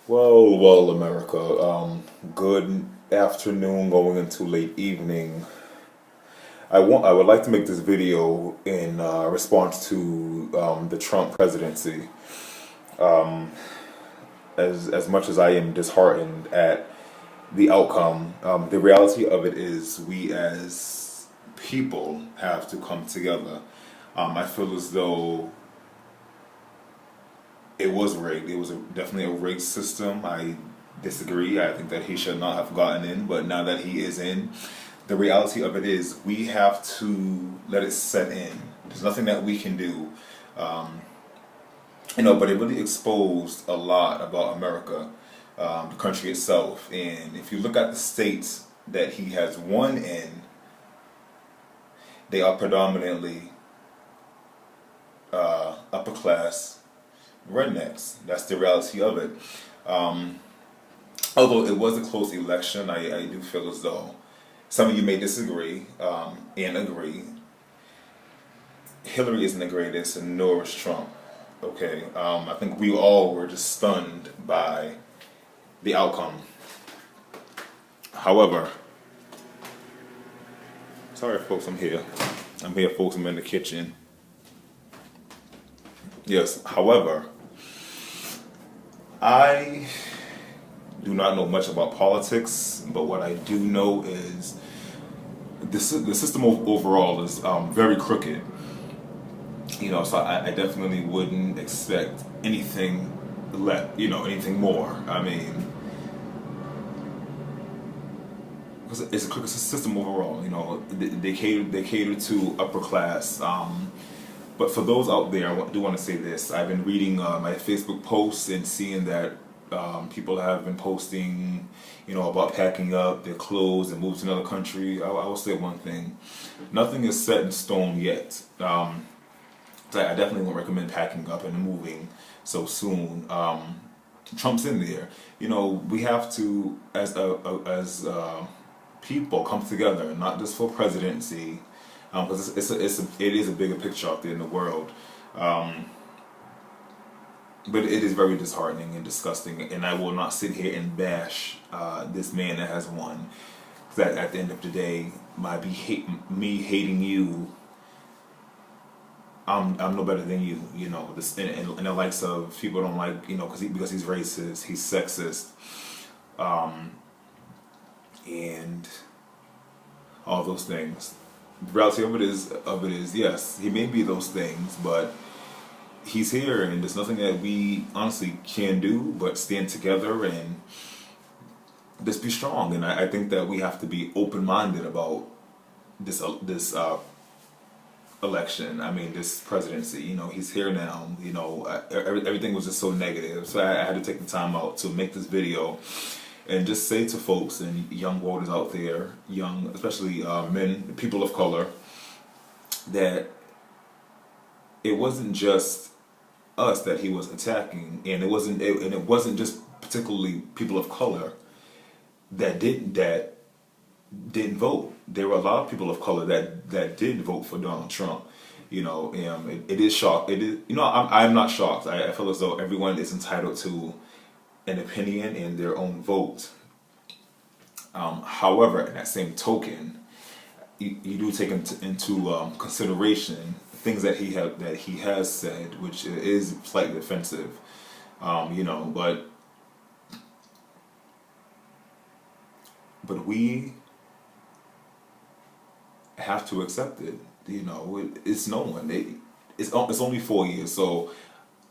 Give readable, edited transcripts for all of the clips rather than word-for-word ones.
Well, America. Good afternoon, going into late evening. I would like to make this video in response to the Trump presidency. As much as I am disheartened at the outcome, the reality of it is we as people have to come together. I feel as though it was rigged. It was definitely a rigged system. I disagree. I think that he should not have gotten in, but now that he is in, the reality of it is we have to let it set in. There's nothing that we can do. Um, but it really exposed a lot about America, the country itself. And if you look at the states that he has won in, they are predominantly upper class rednecks. That's the reality of it. Um, Although it was a close election, I do feel as though some of you may disagree and agree. Hillary isn't the greatest, and nor is Trump. Okay, I think we all were just stunned by the outcome. However, sorry, folks, I'm here. I'm here, folks. I'm in the kitchen. Yes. However, I do not know much about politics, but what I do know is the system overall is very crooked. So I definitely wouldn't expect anything anything more. I mean, 'cause it's a crooked system overall. They cater to upper class. But for those out there, do want to say this. I've been reading my Facebook posts and seeing that people have been posting, about packing up their clothes and moving to another country. I will say one thing: nothing is set in stone yet. So I definitely won't recommend packing up and moving so soon. Trump's in there. We have to, as people, come together, not just for presidency, because it is a bigger picture out there in the world. But it is very disheartening and disgusting, and I will not sit here and bash this man that has won. That at the end of the day, me hating you, I'm no better than you. And the likes of people don't like, because he's racist, he's sexist, and all those things. The reality of it is yes, he may be those things, but he's here, and there's nothing that we honestly can do but stand together and just be strong. And I think that we have to be open-minded about this election. I mean, this presidency. He's here now. Everything was just so negative, so I had to take the time out to make this video and just say to folks and young voters out there, especially men, people of color, that it wasn't just us that he was attacking, and it wasn't just particularly people of color that didn't vote. There were a lot of people of color that did vote for Donald Trump. It is shocked. It is. I'm not shocked. I feel as though everyone is entitled to an opinion and their own vote. However, in that same token, you do take into consideration things that he has said, which is slightly offensive. But we have to accept it. It's no one. It's only 4 years, so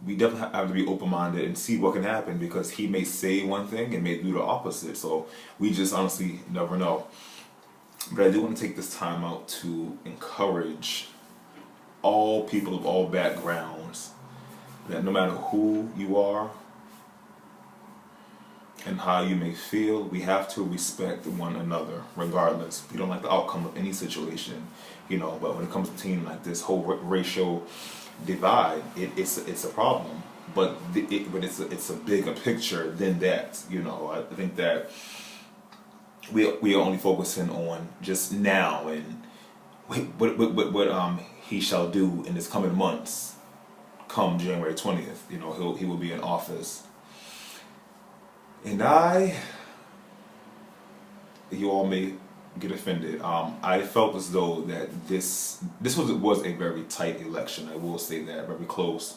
we definitely have to be open-minded and see what can happen, because he may say one thing and may do the opposite. So we just honestly never know. But I do want to take this time out to encourage all people of all backgrounds that no matter who you are and how you may feel, we have to respect one another regardless. We don't like the outcome of any situation, but when it comes to team like this whole racial divide, it's a problem. But it's a bigger picture than that. I think that we are only focusing on just now and what he shall do in his coming months. Come January 20th, he will be in office. And you all may get offended. I felt as though that this was a very tight election. I will say that, very close.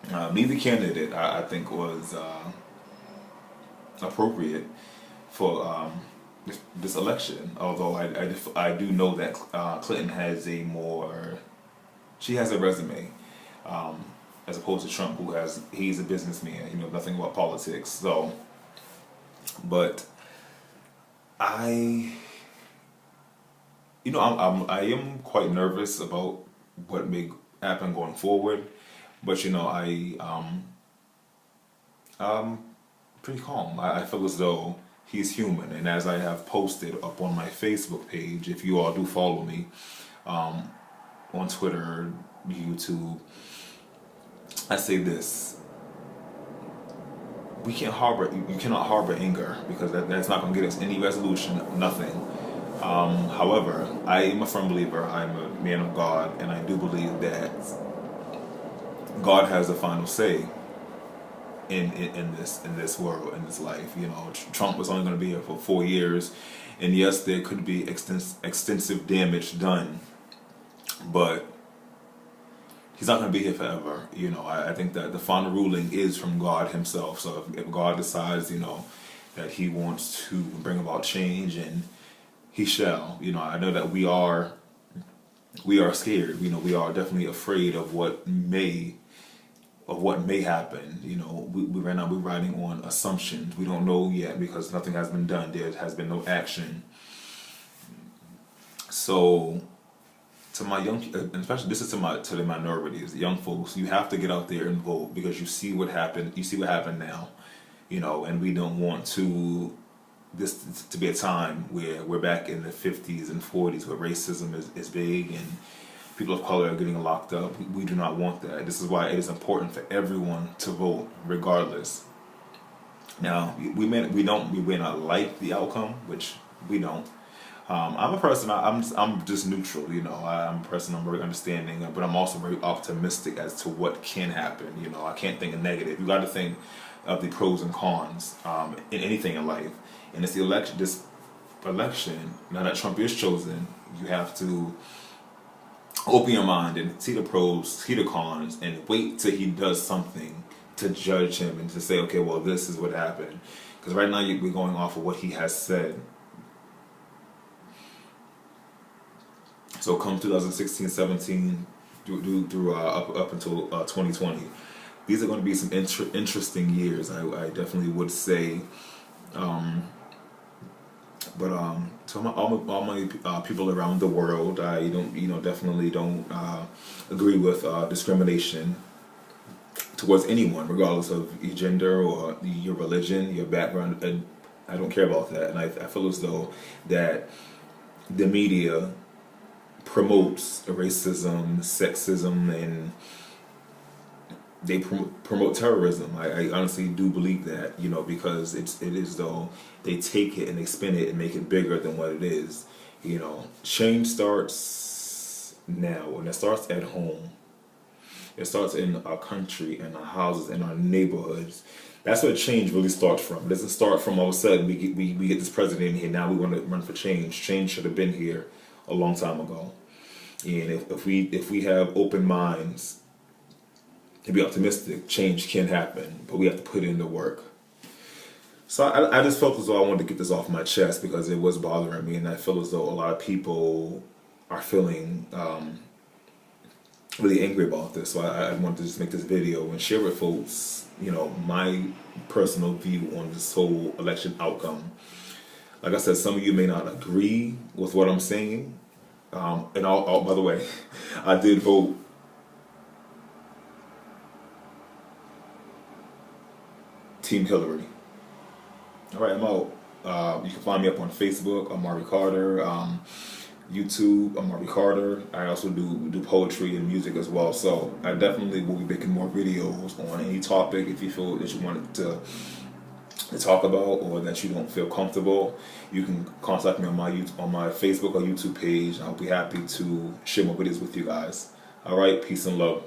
Neither candidate I think was appropriate for this election. Although I do know that Clinton has she has a resume, as opposed to Trump, he's a businessman. You know nothing about politics. So, but I I am quite nervous about what may happen going forward, but I'm pretty calm. I feel as though he's human, and as I have posted up on my Facebook page, if you all do follow me on Twitter, YouTube, I say this: you cannot harbor anger, because that's not going to get us any resolution, nothing. However, I am a firm believer. I'm a man of God, and I do believe that God has the final say in this world, in this life. Trump was only going to be here for 4 years, and yes, there could be extensive damage done, but he's not going to be here forever. I think that the final ruling is from God himself. So if God decides, that he wants to bring about change, and he shall. I know that we are scared. We are definitely afraid of what may happen. Right now we're riding on assumptions. We don't know yet because nothing has been done. There has been no action. So, to my young, especially this is to the minorities, the young folks, you have to get out there and vote, because you see what happened. You see what happened now, and we don't want this to be a time where we're back in the 50s and 40s where racism is big and people of color are getting locked up. We do not want that. This is why it is important for everyone to vote, regardless. Now, we may not like the outcome, which we don't. I'm a person. I'm just neutral. I'm a person. I'm very understanding, but I'm also very optimistic as to what can happen. I can't think of negative. You got to think of the pros and cons in anything in life. And it's this election. Now that Trump is chosen, you have to open your mind and see the pros, see the cons, and wait till he does something to judge him and to say, okay, well, this is what happened. Because right now we're going off of what he has said. So come 2016, 17, through up until 2020, these are going to be some interesting years. I definitely would say. But to all my people around the world, I definitely don't agree with discrimination towards anyone, regardless of your gender or your religion, your background. And I don't care about that. And I feel as though that the media promotes racism, sexism, and they promote terrorism. I honestly do believe that, because it is though they take it and they spin it and make it bigger than what it is. Change starts now, and it starts at home. It starts in our country, in our houses, in our neighborhoods. That's where change really starts from. It doesn't start from all of a sudden we get this president here, now we want to run for change. Change should have been here a long time ago. And if we have open minds to be optimistic, change can happen, but we have to put in the work. So I just felt as though I wanted to get this off my chest because it was bothering me, and I feel as though a lot of people are feeling really angry about this. So I wanted to just make this video and share with folks, my personal view on this whole election outcome. Like I said, some of you may not agree with what I'm saying. And by the way, I did vote Team Hillary. All right, I'm out. You can find me up on Facebook, Amari Carter. YouTube, Amari Carter. I also do poetry and music as well. So I definitely will be making more videos on any topic. If you feel that you wanted to talk about or that you don't feel comfortable, you can contact me on my Facebook or YouTube page. I'll be happy to share more videos with you guys. All right, peace and love.